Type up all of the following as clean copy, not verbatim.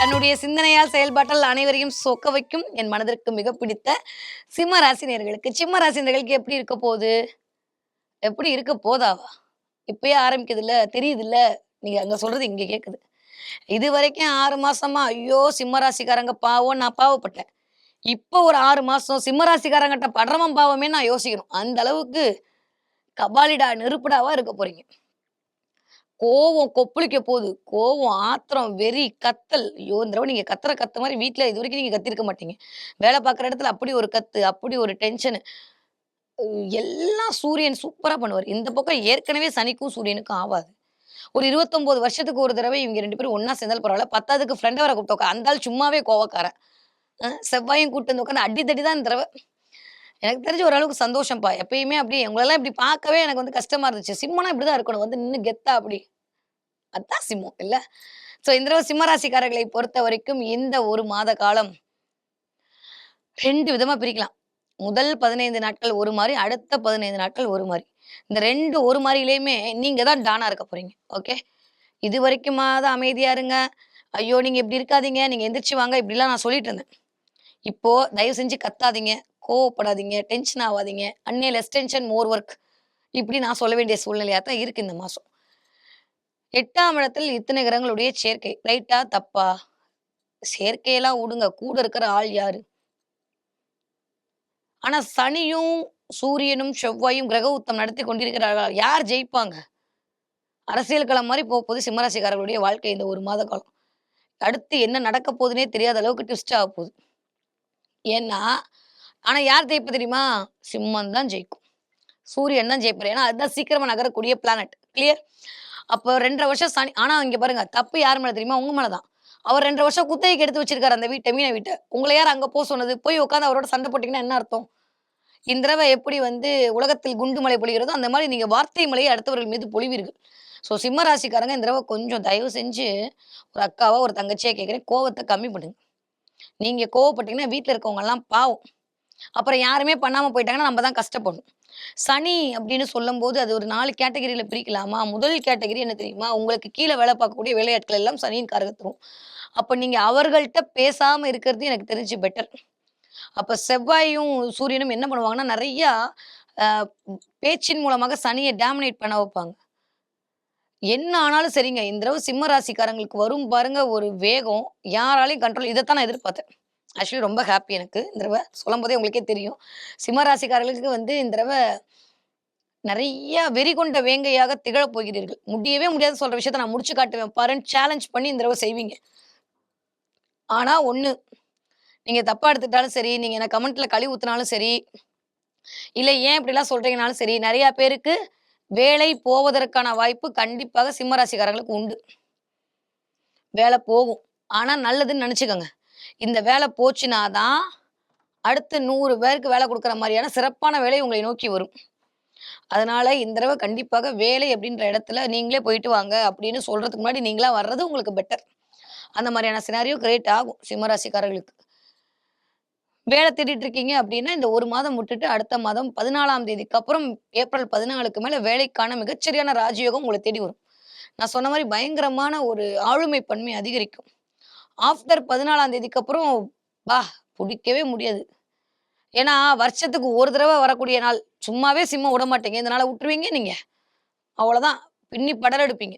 தன்னுடைய சிந்தனையால் செயல்பாட்டால் அனைவரையும் சொக்க வைக்கும் என் மனதிற்கு மிக பிடித்த சிம்ம ராசினியர்களுக்கு சிம்ம ராசினியர்களுக்கு எப்படி இருக்க போகுது? எப்படி இருக்க போதாவா? இப்பயே ஆரம்பிக்குதுல்ல, தெரியுதுல்ல. நீங்க அங்க சொல்றது இங்க கேக்குது. இதுவரைக்கும் 6 மாசமா, ஐயோ! சிம்ம ராசிக்காரங்க பாவம் நான் பாவப்பட்டேன். இப்போ ஒரு 6 மாசம் சிம்ம ராசிக்காரங்கட்ட படுறவன் பாவமேன்னு நான் யோசிக்கணும். அந்த அளவுக்கு கபாலிடா, நெருப்புடாவா இருக்க போறீங்க. கோவம் கொப்பளிக்க போகுது. கோவம், ஆத்திரம், வெறி, கத்தல். ஐயோ! இந்த தடவ நீங்க கத்துற கத்து மாரி வீட்ல இதுவரைக்கும் நீங்க கத்தியிருக்க மாட்டீங்க. வேலை பார்க்குற இடத்துல அப்படி ஒரு கத்து, அப்படி ஒரு டென்ஷனு. எல்லாம் சூரியன் சூப்பரா பண்ணுவாரு. இந்த பக்கம் ஏற்கனவே சனிக்கும், சூரியனுக்கும் ஆவாது. ஒரு 29 வருஷத்துக்கு ஒரு தடவை இவங்க 2 பேரும் ஒண்ணா சேர்ந்தாலும் பரவால்ல. பத்தாததுக்கு ஃப்ரெண்ட வேற கூப்பிட்டு அந்த ஆள் சும்மாவே கோவக்காரன். செவ்வாயும் கூட்டு வந்து உட்காந்து அடி தடி தான் இந்த தடவ. எனக்கு தெரிஞ்சு ஓரளவுக்கு சந்தோஷம்ப்பா. எப்பயுமே அப்படியே உங்களெல்லாம் இப்படி பார்க்கவே எனக்கு வந்து கஷ்டமா இருந்துச்சு. சிம்மனா இப்படிதான் இருக்கணும். வந்து நின்னு கெத்தா அப்படி. அதான் சிம்மம் இல்ல? ஸோ இந்த தடவ சிம்ம ராசிக்காரர்களை பொறுத்தவரைக்கும் இந்த 1 மாத காலம் 2 விதமா பிரிக்கலாம். முதல் 15 நாட்கள் ஒரு மாரி, அடுத்த 15 நாட்கள் ஒரு மாரி. இந்த 2 ஒரு மாரியிலயுமே நீங்க தான் டானா இருக்க போறீங்க. ஓகே. இதுவரைக்குமாவது அமைதியா இருங்க. ஐயோ! நீங்க இப்படி இருக்காதீங்க. நீங்க எந்திரிச்சு வாங்க. இப்படிலாம் நான் சொல்லிட்டு இருந்தேன். இப்போ தயவு செஞ்சு கத்தாதீங்க, கோவப்படாதீங்க, டென்ஷன் ஆவாதீங்க. அன்னே லெஸ் டென்ஷன் மோர் வொர்க். இப்படி நான் சொல்ல வேண்டிய சூழ்நிலையா தான் இருக்கு இந்த மாசம். 8ஆம் இடத்தில் இத்தனை கிரகங்களுடைய சேர்க்கை. ரைட்டா? தப்பா? சேர்க்கையெல்லாம் விடுங்க. கூட இருக்கிற ஆள் யாரு? ஆனா சனியும், சூரியனும், செவ்வாயும் கிரக யுத்தம் நடத்திக் கொண்டிருக்கிறார்கள். யார் ஜெயிப்பாங்க? அரசியல் களம் மாரி போப்போது சிம்மராசிக்காரர்களுடைய வாழ்க்கை இந்த 1 மாத காலம். அடுத்து என்ன நடக்க போதுன்னே தெரியாத அளவுக்கு ட்விஸ்ட் ஆகப்போது. ஏன்னா, ஆனா யார் ஜெயிப்பா தெரியுமா? சிம்மம் தான் ஜெயிக்கும். சூரியன் தான் ஜெயிப்பாரு. ஏன்னா, அதுதான் சீக்கிரமா நகரக்கூடிய பிளானட். கிளியர்? அப்போ 2 1/2 வருஷம் சனி ஆனா இங்க பாருங்க, தப்பு யார் மேல தெரியுமா? உங்க மேல தான். அவர் 2 1/2 வருஷம் குத்தகைக்கு எடுத்து வச்சிருக்காரு அந்த வீட்ட, மீன வீட்ட. உங்கள யார் அங்க சொன்னது? போய் உட்கார்ந்து அவரோட சண்டை போட்டீங்கன்னா என்ன அர்த்தம்? இந்த தடவ எப்படி வந்து உலகத்தில் குண்டு மழை பொழிகிறதோ, அந்த மாரி நீங்க வார்த்தை மழையை அடுத்தவர்கள் மீது பொழிவீர்கள். ஸோ சிம்ம ராசிக்காரங்க இந்த தடவ கொஞ்சம் தயவு செஞ்சு ஒரு அக்காவா, ஒரு தங்கச்சியா கேட்கிறேன், கோவத்த கம்மி பண்ணுங்க. நீங்க கோவப்பட்டீங்கன்னா வீட்ல இருக்கவங்கலாம் பாவம். அப்புறம் யாருமே பண்ணாம போயிட்டாங்கன்னா, நம்ம தான் கஷ்டப்படணும். சனி அப்படின்னு சொல்லும்போது, அது ஒரு 4 கேட்டகரியில பிரிக்கலாமா? முதல் கேட்டகரி என்ன தெரியுமா? உங்களுக்கு கீழ வேலை பார்க்கக்கூடிய வேலையாட்கள் எல்லாம் சனியின் காரகத்துவம். அப்ப நீங்க அவர்கள்ட்ட பேசாம இருக்கிறது எனக்கு தெரிஞ்சு பெட்டர். அப்ப செவ்வாயும், சூரியனும் என்ன பண்ணுவாங்கன்னா, நெறையா அ பேச்சின் மூலமாக சனிய டாமினேட் பண்ண வைப்பாங்க. என்ன ஆனாலும் சரிங்க, இந்த தடவ சிம்ம ராசிக்காரங்களுக்கு வரும் பாருங்க ஒரு வேகம், யாராலயும் கண்ட்ரோல் இதத்தான் நான் எதிர்பார்த்தேன். ஆக்சுவலி ரொம்ப ஹாப்பி எனக்கு இந்த தடவ. சொல்லும்போதே உங்களுக்கே தெரியும். சிம்ம ராசிக்காரர்களுக்கு வந்து இந்த தடவ நெறைய வெறி கொண்ட வேங்கையாக திகழப் போகிறீர்கள். முடியவே முடியாதுன்னு சொல்ற விஷயத்த நான் முடிச்சு காட்டுவேன் பாருன்னு சேலஞ்ச் பண்ணி இந்த தடவ செய்வீங்க. ஆனா ஒண்ணு, நீங்க தப்பா எடுத்துக்கிட்டாலும் சரி, நீங்க என்ன கமெண்ட்ல கழுவி ஊத்துனாலும் சரி, இல்ல ஏன் இப்படிலாம் சொல்றீங்கனாலும் சரி, நெறைய பேருக்கு வேலை போவதற்கான வாய்ப்பு கண்டிப்பாக சிம்ம ராசிக்காரங்களுக்கு உண்டு. வேலை போகும். ஆனா நல்லதுன்னு நெனச்சுக்கங்க. இந்த வேலை போச்சுனா தான், அடுத்து 100 பேருக்கு வேலை குடுக்குற மாரியான சிறப்பான வேலை உங்களை நோக்கி வரும். அதனால இந்த தடவ கண்டிப்பாக வேலை அப்படின்ற இடத்துல நீங்களே போயிட்டு வாங்க அப்படின்னு சொல்றதுக்கு முன்னாடி நீங்களா வர்றது உங்களுக்கு பெட்டர். அந்த மாரியான சினாரியோ கிரியேட் ஆகும் சிம்ம ராசிக்காரர்களுக்கு. வேலை தேடிட்டு இருக்கீங்க அப்படின்னா, இந்த 1 மாதம் விட்டுட்டு அடுத்த மாதம் 14ஆம் தேதிக்கு அப்புறம் ஏப்ரல் 14க்கு மேல வேலைக்கான மிகச்சரியான ராஜயோகம் உங்கள தேடி வரும். நான் சொன்ன மாரி பயங்கரமான ஒரு ஆளுமை பன்மை அதிகரிக்கும். ஆஃப்டர் 14ஆம் தேதிக்கு அப்புறம், பா! புடிக்கவே முடியாது. ஏன்னா, வருஷத்துக்கு ஒரு தடவ வரக்கூடிய நாள். சும்மாவே சிம்மம் விடமாட்டீங்க. இந்த நாள விட்டுருவீங்க நீங்க. அவ்வளோதான். பின்னி படரெடுப்பீங்க.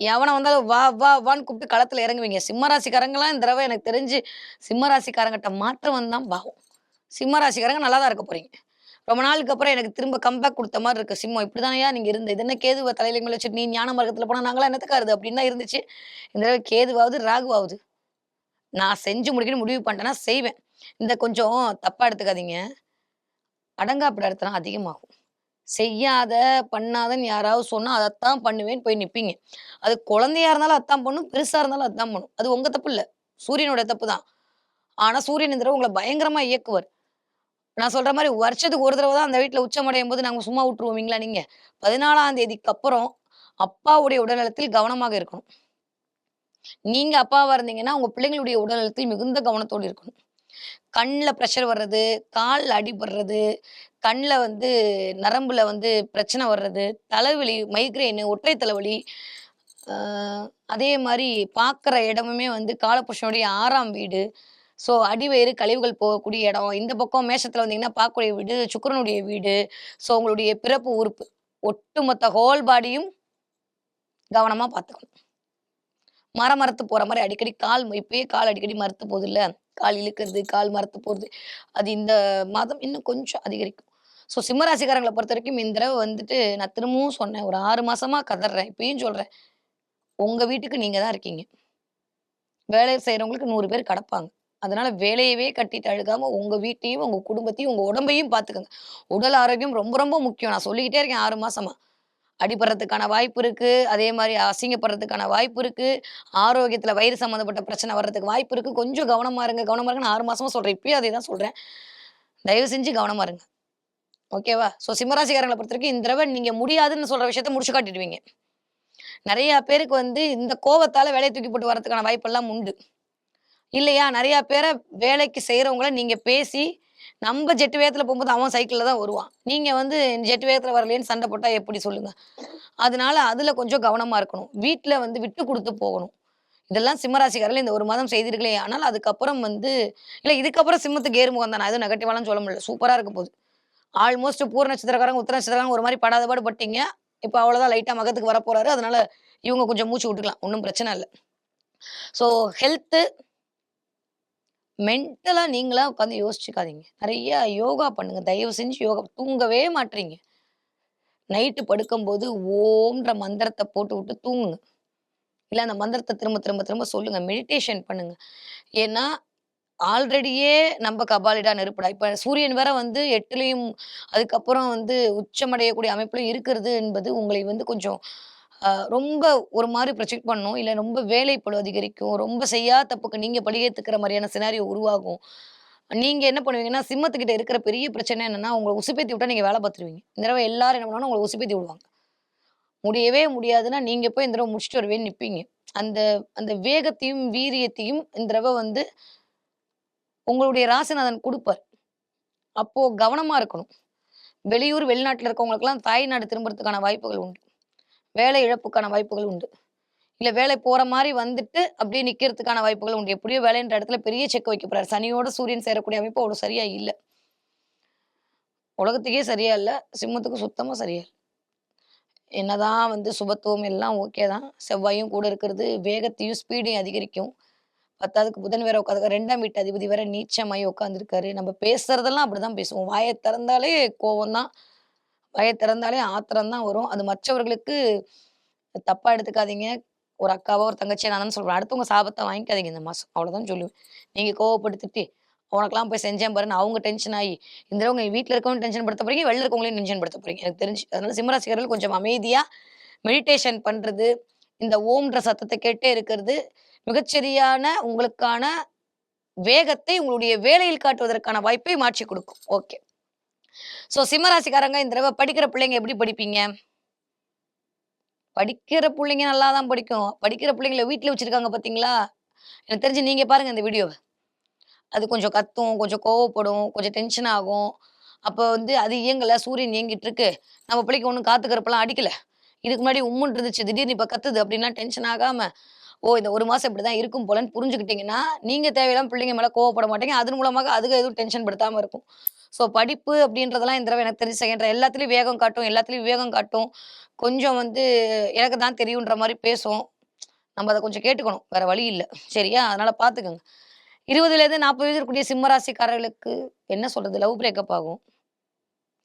எவன வந்தாலும் வா, வா, வான்னு கூப்பிட்டு களத்துல இறங்குவீங்க. சிம்ம ராசிக்காரங்கலாம் இந்த தடவ எனக்கு தெரிஞ்சு, சிம்ம ராசிக்காரங்கட்ட மாற்றம் வந்தா பாவம். சிம்ம ராசிக்காரங்க நல்லா தான் இருக்க போறீங்க. ரொம்ப நாளுக்கு அப்புறம் எனக்கு திரும்ப கம்பேக் குடுத்த மாரி இருக்கு. சிம்மம் இப்படிதானயா நீங்க இருந்த? இது என்ன கேதுவ தலையில மேல வச்சுட்டு நீ ஞான மார்க்கத்துல போனா நாங்கலாம் என்னத்துக்காகுறது? அப்படின்னு தான் இருந்துச்சு. இந்த தடவ கேதுவாவது, ராகுவாவது. நான் செஞ்சு முடிக்கணும்னு முடிவு பண்ணிட்டேன்னா செய்வேன். இந்த கொஞ்சம் தப்பா எடுத்துக்காதீங்க. அடங்காப்பிடாரித்தனம் அதிகமாகும். செய்யாத, பண்ணாதன்னு யாராவது சொன்னா, அதத்தான் பண்ணுவேன்னு போய் நிப்பீங்க. அது குழந்தையா இருந்தாலும் அதான் பண்ணும், பெருசா இருந்தாலும் அதான் பண்ணும். அது உங்க தப்பு இல்ல. சூரியனோட தப்பு தான். ஆனா, சூரியன் இந்த தடவ உங்கள பயங்கரமா இயக்குவார். நான் சொல்ற மாரி வருஷத்துக்கு ஒரு தடவ தான் அந்த வீட்ல உச்சமடையும்போது நாங்க சும்மா விட்டுருவோமீங்களா நீங்க? 14ஆம் தேதிக்கு அப்புறம் அப்பாவுடைய உடல்நலத்தில் கவனமாக இருக்கணும். நீங்க அப்பாவா இருந்தீங்கன்னா, உங்க பிள்ளைங்களுடைய உடல்நலத்தில் மிகுந்த கவனத்தோடு இருக்கணும். கண்ல பிரஷர் வர்றது, கால்ல அடிபடுறது, கண்ல வந்து நரம்புல வந்து பிரச்சனை வர்றது, தலைவலி, மைக்ரேனு, ஒற்றை தலைவலி, அ அதே மாரி பார்க்குற இடமுமே வந்து காலபுருஷனுடைய 6ஆம் வீடு. ஸோ அடிவயிறு கழிவுகள் போகக்கூடிய இடம். இந்த பக்கம் மேஷத்துல வந்தீங்கன்னா பார்க்கக்கூடிய வீடு சுக்கிரனுடைய வீடு. ஸோ உங்களுடைய பிறப்பு உறுப்பு. ஒட்டுமொத்த ஹோல் பாடியும் கவனமா பார்த்துக்கணும். மரத்து போற மாரி அடிக்கடி இப்பயே கால் அடிக்கடி மரத்து போகுதுல்ல. கால் இழுக்கிறது, கால் மரத்து போறது. அது இந்த மாதம் இன்னும் கொஞ்சம் அதிகரிக்கும். ஸோ சிம்ம ராசிக்காரங்கள பொறுத்தவரைக்கும் இந்த தடவ வந்துட்டு நான் திரும்பவும் சொன்னேன். ஒரு 6 மாசமா கதர்றேன். இப்பயும் சொல்றேன். உங்க வீட்டுக்கு நீங்க தான் இருக்கீங்க. வேலை செய்றவங்களுக்கு 100 பேர் கடப்பாங்க. அதனால வேலையவே கட்டிட்டு அழுகாம உங்க வீட்டையும், உங்க குடும்பத்தையும், உங்க உடம்பையும் பார்த்துக்கங்க. உடல் ஆரோக்கியம் ரொம்ப ரொம்ப முக்கியம். நான் சொல்லிக்கிட்டே இருக்கேன் 6 மாசமா. அடிபடுறதுக்கான வாய்ப்பு இருக்கு. அதே மாரி அசிங்கப்படுறதுக்கான வாய்ப்பு இருக்கு. ஆரோக்கியத்துல வயிறு சம்மந்தப்பட்ட பிரச்சனை வர்றதுக்கு வாய்ப்பு இருக்கு. கொஞ்சம் கவனமா இருங்க, கவனமா இருங்கன்னு 6 மாசமா சொல்றேன். இப்பயும் அதே தான் சொல்றேன். தயவு செஞ்சு கவனமா இருங்க. ஓகேவா? ஸோ சிம்மராசிக்காரங்கள பொறுத்தவரைக்கும் இந்த தடவ நீங்க முடியாதுன்னு சொல்ற விஷயத்த முடிச்சு காட்டிடுவீங்க. நெறைய பேருக்கு வந்து இந்த கோவத்தால வேலைய தூக்கி போட்டு வரதுக்கான வாய்ப்பெல்லாம் உண்டு. இல்லையா? நெறைய பேர வேலைக்கு செய்றவங்கள நீங்க பேசி, நம்ப ஜெட் வேகத்துல போம்போது அவன் சைக்கிள்ல தான் வருவான். நீங்க வந்து ஜெட் வேகத்துல வரலையேன்னு சண்ட போட்டா எப்படி சொல்லுங்க? அதனால அதுல கொஞ்சம் கவனமா இருக்கணும். வீட்ல வந்து விட்டு குடுத்து போகணும். இதெல்லாம் சிம்மராசிக்காரர்கள் இந்த 1 மாதம் செய்தீர்களே ஆனால், அதுக்கப்புறம் வந்து இல்ல இதுக்கப்புறம் சிம்மத்துக்கு ஏறுமுகம் தான். நான் எதுவும் நெகட்டிவாலாம் சொல்ல முடியல. சூப்பரா இருக்க போது. ஆல்மோஸ்ட் பூர நட்சத்திரக்காரங்க, உத்திர நட்சத்திரக்காரங்க ஒரு மாரி படாத பாடு பட்டீங்க. இப்ப அவ்வளோதான் லைட்டா மகத்துக்கு வரப்போறாரு. அதனால இவங்க கொஞ்சம் மூச்சு விட்டுக்கலாம். ஒண்ணும் பிரச்சனை இல்ல. ஸோ ஹெல்த்து மென்டலா நீங்களா உட்காந்து யோசிச்சுக்காதீங்க. நெறைய யோகா பண்ணுங்க. தயவு செஞ்சு யோகா தூங்கவே மாட்றீங்க. நைட்டு படுக்கும்போது ஓம்ன்ற மந்திரத்த போட்டுவுட்டு தூங்குங்க. இல்ல அந்த மந்திரத்த திரும்ப திரும்ப திரும்ப சொல்லுங்க. மெடிடேஷன் பண்ணுங்க. ஏன்னா, ஆல்ரெடியே நம்ப கபாலிடா, நெருப்புடா. இப்ப சூரியன் வேற வந்து 8லயும் அதுக்கப்புறம் வந்து உச்சமடையக்கூடிய அமைப்புல இருக்கிறது என்பது உங்களை வந்து கொஞ்சம் ரொம்ப ஒரு மாரி ப்ரொஜெக்ட் பண்ணும். இல்ல ரொம்ப வேலைப்பளு அதிகரிக்கும். ரொம்ப செய்யாத தப்புக்கு நீங்க பழியேத்துக்கிற மாரியான சினாரியோ உருவாகும். நீங்க என்ன பண்ணுவீங்கன்னா, சிம்மத்துக்கிட்ட இருக்கிற பெரிய பிரச்சனை என்னன்னா, உங்கள உசுப்பேத்தி விட்டா நீங்க வேல பார்த்துருவீங்க. இந்த தடவ எல்லாரும் என்ன பண்ணுவாங்கன்னா, உங்கள உசுப்பேத்தி விடுவாங்க. முடியவே முடியாதுன்னா, நீங்க போய் இந்த தடவ முடிச்சுட்டு வருவேன்னு நிப்பீங்க. அந்த அந்த வேகத்தையும், வீரியத்தையும் இந்த தடவ வந்து உங்களுடைய ராசிநாதன் குடுப்பார். அப்போ கவனமா இருக்கணும். வெளியூர், வெளிநாட்டுல இருக்கவங்களுக்கெல்லாம் தாய்நாடு திரும்புறதுக்கான வாய்ப்புகள் உண்டு. வேலை இழப்புக்கான வாய்ப்புகள் உண்டு. இல்ல வேலை போற மாரி வந்துட்டு, அப்படியே நிக்கிறதுக்கான வாய்ப்புகள் உண்டு. எப்படியோ வேலைன்ற இடத்துல பெரிய செக் வைக்க போறாரு. சனியோட சூரியன் சேரக்கூடிய அமைப்பு அவ்வளோ சரியா இல்ல. உலகத்துக்கே சரியா இல்ல. சிம்மத்துக்கு சுத்தமா சரியா இல்ல. என்னதான் வந்து சுபத்துவம் எல்லாம் ஓகே தான். செவ்வாயும் கூட இருக்கிறது வேகத்தையும், ஸ்பீடையும் அதிகரிக்கும். பத்தாததுக்கு புதன் வேற உட்காந்துருக்காரு. 2ஆம் வீட்டு அதிபதி வேற நீச்சமாயி உட்காந்துருக்காரு. நம்ம பேசுறதெல்லாம் அப்படிதான் பேசுவோம். வாய திறந்தாலே கோவம் தான். வாய திறந்தாலே ஆத்திரம் தான் வரும். அது மற்றவர்களுக்கு தப்பா எடுத்துக்காதீங்க. ஒரு அக்காவோ, ஒரு தங்கச்சியா நான் தானே சொல்றேன். அடுத்தவங்க சாபத்த வாங்கிக்காதீங்க இந்த மாசம். அவ்வளோதான் சொல்லுவேன். நீங்க கோவப்படுத்திட்டு, உனக்கெல்லாம் போய் செஞ்சேன் பாருன்னு அவங்க டென்ஷன் ஆயி, இந்த தடவ உங்க வீட்ல இருக்கவங்களும் டென்ஷன் படுத்த போறீங்க, வெளில இருக்கவங்களையும் டென்ஷன் படுத்த போறீங்க. எனக்கு தெரிஞ்சு. அதனால சிம்மராசிக்காரர்கள் கொஞ்சம் அமைதியா மெடிடேஷன் பண்றது, இந்த ஓம்ன்ற சத்தத்த கேட்டே இருக்கிறது, மிகச்சரியான உங்களுக்கான வேகத்தை உங்களுடைய வேலையில் காட்டுவதற்கான வாய்ப்பை மாற்றிக் குடுக்கும். ஓகே. ஸோ சிம்மராசிக்காரங்க இந்த தடவ படிக்கிற பிள்ளைங்க எப்படி படிப்பீங்க? படிக்கிற புள்ளைங்க நல்லா தான் படிக்கும். படிக்கிற பிள்ளைங்கள வீட்ல வச்சிருக்காங்க பார்த்தீங்களா? எனக்கு தெரிஞ்சு நீங்க பாருங்க இந்த வீடியோவ. அது கொஞ்சம் கத்தும், கொஞ்சம் கோவப்படும், கொஞ்சம் டென்ஷன் ஆகும். அப்ப வந்து அது இயங்கல, சூரியன் இயங்கிட்டு இருக்கு. நம்ம பிள்ளைக்கு ஒண்ணும் காத்து கருப்பெல்லாம் அடிக்கல. இதுக்கு முன்னாடி உம்முன்னு இருந்துச்சு. திடீர்னு இப்ப கத்துது அப்டின்லாம் டென்ஷன் ஆகாம, ஓ! இந்த 1 மாசம் இப்படிதான் இருக்கும் போலன்னு புரிஞ்சுக்கிட்டீங்கன்னா, நீங்க தேவையில்லாம பிள்ளைங்க மேல கோவப்பட மாட்டீங்க. அதன் மூலமாக அதுக எதுவும் டென்ஷன் படுத்தாம இருக்கும். ஸோ படிப்பு அப்படின்றதெல்லாம் இந்த தடவ எனக்கு தெரிஞ்சு செகண்ட் எல்லாத்துலயும் வேகம் காட்டும், எல்லாத்துலயும் விவேகம் காட்டும். கொஞ்சம் வந்து எனக்கு தான் தெரியுன்ற மாரி பேசும். நம்ம அத கொஞ்சம் கேட்டுக்கணும். வேற வழி இல்ல. சரியா? அதனால பார்த்துக்கங்க. 20லேருந்து 40 வயது இருக்கக்கூடிய சிம்ம ராசிக்காரர்களுக்கு என்ன சொல்றது? லவ் பிரேக்கப் ஆகும்.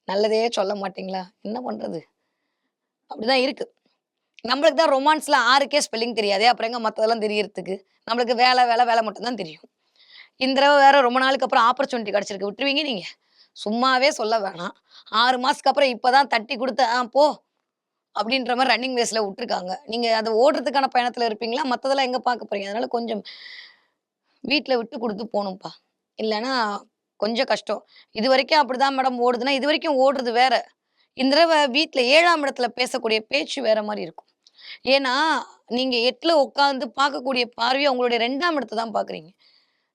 நல்லதே சொல்ல மாட்டீங்களா? என்ன பண்றது? அப்படிதான் இருக்கு. நம்மளுக்கு தான் ரொமான்ஸ்ல 6க்கே ஸ்பெல்லிங் தெரியாதே! அப்புறம் எங்க மத்ததெல்லாம் தெரியறதுக்கு? நம்மளுக்கு வேல, வேல, வேல மட்டும் தான் தெரியும். இந்த தடவ வேற ரொம்ப நாளுக்கு அப்புறம் ஆப்பர்ச்சுனிட்டி கிடைச்சிருக்கு. விட்டுருவீங்க நீங்க? சும்மாவே சொல்ல வேணாம். 6 மாசத்துக்கு அப்புறம் இப்ப தான் தட்டி குடுத்து, போ" அப்படின்ற மாரி ரன்னிங் ரேஸ்ல உட்டுருக்காங்க. நீங்க அது ஓடுறதுக்கான பயணத்துல இருப்பீங்களா? மத்ததெல்லாம் எங்க பார்க்க போறீங்க? அதனால கொஞ்சம் வீட்ல விட்டு குடுத்து போணும்ப்பா. இல்லன்னா கொஞ்சம் கஷ்டம். இதுவரைக்கும் அப்படிதான் மேடம் ஓடுதுன்னா, இதுவரைக்கும் ஓடுறது வேற. இந்த தடவ வீட்ல 7ஆம் இடத்துல பேசக்கூடிய பேச்சு வேற மாரி இருக்கும். ஏன்னா, நீங்க 8ல உட்கார்ந்து பார்க்கக்கூடிய பார்வையா உங்களுடைய 2ஆம் இடத்த தான் பார்க்குறீங்க.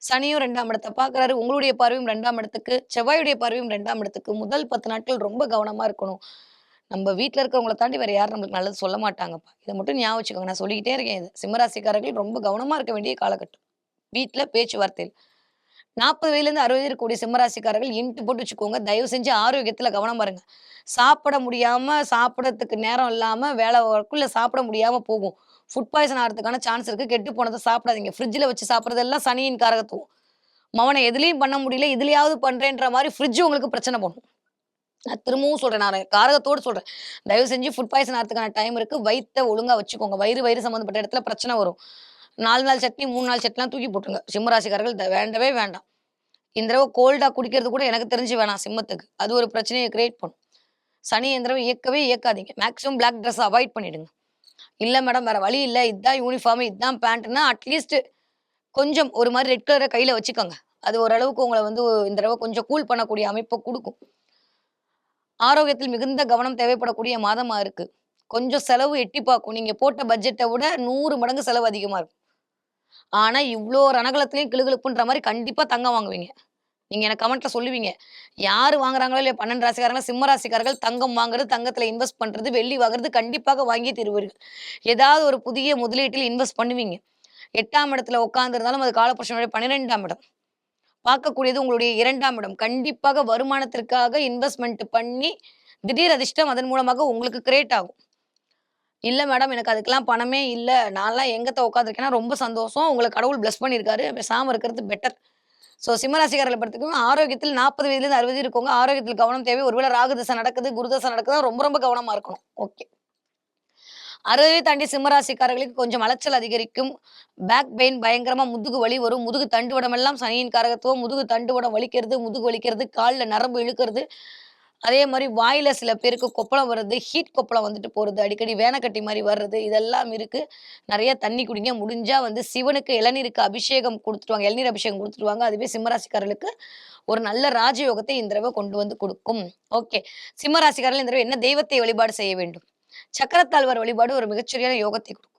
சனியும் 2ஆம் இடத்த பார்க்குறாரு. உங்களுடைய பார்வையும் 2ஆம் இடத்துக்கு, செவ்வாயுடைய பார்வையும் 2ஆம் இடத்துக்கு. முதல் 10 நாட்கள் ரொம்ப கவனமா இருக்கணும். நம்ம வீட்ல இருக்கிறவங்கள தாண்டி வேற யாரும் நம்மளுக்கு நல்லது சொல்ல மாட்டாங்கப்பா. இத மட்டும் ஞாபகம் வச்சுக்கோங்க. நான் சொல்லிக்கிட்டே இருக்கேன் இத. சிம்மராசிக்காரர்கள் ரொம்ப கவனமா இருக்க வேண்டிய காலகட்டம். வீட்ல பேச்சுவார்த்தையில். 40 வயதிலேருந்து 60 இருக்கக்கூடிய சிம்மராசிக்காரர்கள் இன்ட்டு போட்டு வச்சுக்கோங்க. தயவு செஞ்சு ஆரோக்கியத்துல கவனமா இருங்க. சாப்பிட முடியாம, சாப்பிடறதுக்கு நேரம் இல்லாம, வேலை ஒர்க்குல சாப்பிட முடியாம போகும். ஃபுட் பாய்சன் ஆறதுக்கான சான்ஸ் இருக்கு. கெட்டு போனத சாப்பிடாதீங்க. ஃப்ரிட்ஜ்ல வச்சு சாப்பிடுறதெல்லாம் சனியின் காரகத்துவம். மவனே எதுலயும் பண்ண முடியல, இதுலயாவது பண்றேன்ற மாரி ஃப்ரிட்ஜ் உங்களுக்கு பிரச்சனை பண்ணும். நான் திரும்பவும் சொல்றேன். நான் காரகத்தோட சொல்றேன். தயவு செஞ்சு ஃபுட் பாய்சன் ஆறதுக்கான டைம் இருக்கு. வயித்த ஒழுங்கா வச்சுக்கோங்க. வயிறு சம்மந்தப்பட்ட இடத்துல பிரச்சனை வரும். 4 நாள் சட்னி, 3 நாள் சட்னிலாம் தூக்கி போட்டுருங்க. சிம்ம ராசிக்காரர்கள் வேண்டவே வேண்டாம். இந்த தடவ கோல்டா குடிக்கிறது கூட எனக்கு தெரிஞ்சு வேணாம் சிம்மத்துக்கு. அது ஒரு பிரச்சனைய கிரியேட் பண்ணும். சனி இந்த தடவ இயக்கவே இயக்காதீங்க. மேக்ஸிமம் பிளாக் ட்ரெஸ் அவாய்ட் பண்ணிடுங்க. இல்ல மேடம் வேற வழி இல்ல. இதான் யூனிஃபார்ம், இதான் பேண்ட்ன்னா அட்லீஸ்ட் கொஞ்சம் ஒரு மாரி ரெட் கலர கையில வச்சுக்கோங்க. அது ஓரளவுக்கு உங்கள வந்து இந்த தடவ கொஞ்சம் கூல் பண்ணக்கூடிய அமைப்ப குடுக்கும். ஆரோக்கியத்தில் மிகுந்த கவனம் தேவைப்படக்கூடிய மாதமா இருக்கு. கொஞ்சம் செலவு எட்டி பார்க்கும். நீங்க போட்ட பட்ஜெட்ட விட 100 மடங்கு செலவு அதிகமா இருக்கும். ஆனா, இவ்ளோ ரணகளத்திலயும் கிளுகிளுப்புன்ற மாரி கண்டிப்பா தங்கம் வாங்குவீங்க. நீங்க எனக்கு கமெண்ட்ல சொல்லுவீங்க. யாரு வாங்குறாங்களோ இல்லையோ 12 ராசிக்காரங்க, சிம்ம ராசிக்காரர்கள் தங்கம் வாங்குறது, தங்கத்துல இன்வெஸ்ட் பண்றது, வெள்ளி வாங்குறது கண்டிப்பாக வாங்கியே தீருவீர்கள். ஏதாவது ஒரு புதிய முதலீட்டில் இன்வெஸ்ட் பண்ணுவீங்க. 8ஆம் இடத்துல உட்கார்ந்திருந்தாலும் அது காலபுருஷனுடைய 12ஆம் இடம். பார்க்கக்கூடியது உங்களுடைய 2ஆம் இடம். கண்டிப்பாக வருமானத்திற்காக இன்வெஸ்ட்மென்ட் பண்ணி, திடீர் அதிர்ஷ்டம் அதன் மூலமாக உங்களுக்கு கிரியேட் ஆகும். இல்ல மேடம் எனக்கு அதுக்கெல்லாம் பணமே இல்ல. நான்லாம் எங்கத்த உட்காந்துருக்கேன்னா, ரொம்ப சந்தோஷம். உங்கள கடவுள் பிளெஸ் பண்ணியிருக்காரு. பேசாம இருக்கிறது பெட்டர். ஸோ சிம்ம ராசிக்காரர்கள பொறுத்தவரைக்கும் ஆரோக்கியத்தில் 40 வயதிலிருந்து 60 இருக்கவங்க ஆரோக்கியத்தில் கவனம் தேவை. ஒருவேள ராகு தசை நடக்குது, குரு தசை நடக்குதா ரொம்ப ரொம்ப கவனமா இருக்கணும். ஓகே. 60 தாண்டி சிம்ம ராசிக்காரர்களுக்கு கொஞ்சம் அலைச்சல் அதிகரிக்கும். பேக் பெயின் பயங்கரமா முதுகு வலி வரும். முதுகு தண்டுவடம் எல்லாம் சனியின் காரகத்துவம். முதுகு தண்டுவடம் வலிக்கிறது, முதுகு வலிக்கிறது, கால்ல நரம்பு இழுக்கிறது. அதே மாரி வாயில சில பேருக்கு கொப்பளம் வருது, ஹீட் கொப்பளம் வந்துட்டு போறது, அடிக்கடி வேனக்கட்டி மாரி வர்றது, இதெல்லாம் இருக்கு. நெறைய தண்ணி குடிங்க. முடிஞ்சா வந்து சிவனுக்கு இளநீருக்கு அபிஷேகம் குடுத்துட்டு வாங்க. இளநீர் அபிஷேகம் குடுத்துட்டு வாங்க. அதுவே சிம்ம ராசிக்காரர்களுக்கு ஒரு நல்ல ராஜயோகத்தை இந்த தடவ கொண்டு வந்து குடுக்கும். ஓகே. சிம்ம ராசிக்காரர்கள் இந்த தடவ என்ன தெய்வத்தை வழிபாடு செய்ய வேண்டும்? சக்கரத்தாழ்வார் வழிபாடு ஒரு மிகச்சரியான யோகத்தை குடுக்கும்.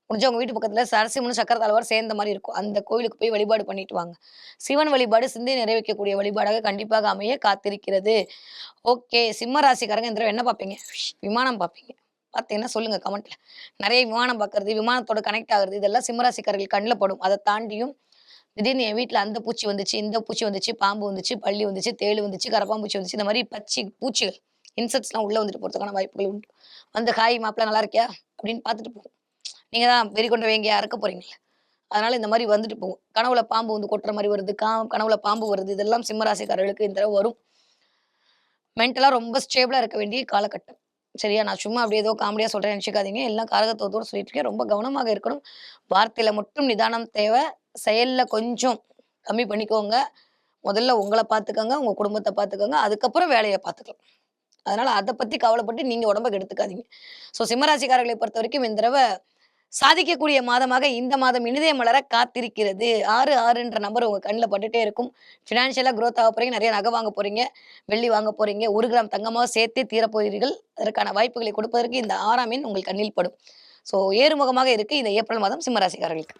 முடிஞ்சா உங்க வீட்டு பக்கத்துல நரசிம்மனும் சக்கரத்தாழ்வார் சேர்ந்த மாரி இருக்கும். அந்த கோயிலுக்கு போய் வழிபாடு பண்ணிட்டு வாங்க. சிவன் வழிபாடு சிந்தை நிறைவேற்றக்கூடிய வழிபாடாக கண்டிப்பாக அமைய காத்திருக்கிறது. ஓகே. சிம்ம ராசிக்காரங்க இந்த தடவ என்ன பார்ப்பீங்க? விமானம் பார்ப்பீங்க. பார்த்தீங்கன்னா சொல்லுங்க கமெண்ட்ல. நெறைய விமானம் பார்க்கறது, விமானத்தோட கனெக்ட் ஆகுறது இதெல்லாம் சிம்ம ராசிக்காரர்கள் கண்ல படும். அத தாண்டியும் திடீர்னு என் வீட்ல அந்த பூச்சி வந்துச்சு, இந்த பூச்சி வந்துச்சு, பாம்பு வந்துச்சு, பல்லி வந்துச்சு, தேளு வந்துச்சு, கரப்பான்பூச்சி வந்துச்சு. இந்த மாரி பூச்சிகள், இன்செக்ட்ஸ்லாம் உள்ள வந்துட்டு போறதுக்கான வாய்ப்புகள் உண்டு. வந்து ஹாய் மாப்பிள நல்லா இருக்கியா? அப்படின்னு பார்த்துட்டு போகும். நீங்க தான் வெறி கொண்ட வேங்கையா அறுக்க போறீங்கல்ல. அதனால இந்த மாரி வந்துட்டு போகும். கனவுல பாம்பு வந்து கொட்டுற மாரி வருது. கனவுல பாம்பு வருது. இதெல்லாம் சிம்ம ராசிக்காரர்களுக்கு இந்த தடவ வரும். மென்டலா ரொம்ப ஸ்டேபிளா இருக்க வேண்டிய காலகட்டம். சரியா? நான் சும்மா அப்படியே ஏதோ காமெடியா சொல்றேன்னு நெனச்சுக்காதீங்க. எல்லாம் காரகத்துவத்தோட சொல்லிட்டு இருக்கேன். ரொம்ப கவனமாக இருக்கணும். வார்த்தையில மட்டும் நிதானம் தேவ. செயல்ல கொஞ்சம் கம்மி பண்ணிக்கோங்க. முதல்ல உங்கள பார்த்துக்கங்க. உங்க குடும்பத்த பார்த்துக்கங்க. அதுக்கப்புறம் வேலைய பார்த்துக்கலாம். அதனால அத பத்தி கவலைப்பட்டு நீங்க உடம்ப கெடுத்துக்காதீங்க. ஸோ சிம்ம ராசிக்காரர்களை பொறுத்தவரைக்கும் இந்த தடவ சாதிக்கக்கூடிய மாதமாக இந்த மாதம் இனிதே மலர காத்திருக்கிறது. 6, 6ன்ற நம்பர் உங்க கண்ல பட்டுட்டே இருக்கும். ஃபினான்ஷியலா குரோத் ஆக போறீங்க. நெறைய நகை வாங்க போறீங்க. வெள்ளி வாங்க போறீங்க. 1 கிராம் தங்கமாவது சேர்த்தே தீரப் போகிறீர்கள். அதற்கான வாய்ப்புகளை கொடுப்பதற்கு இந்த 6ஆம் எண் உங்கள் கண்ணில் படும். ஸோ ஏறுமுகமாக இருக்கு இந்த ஏப்ரல் மாதம் சிம்ம ராசிக்காரர்களுக்கு.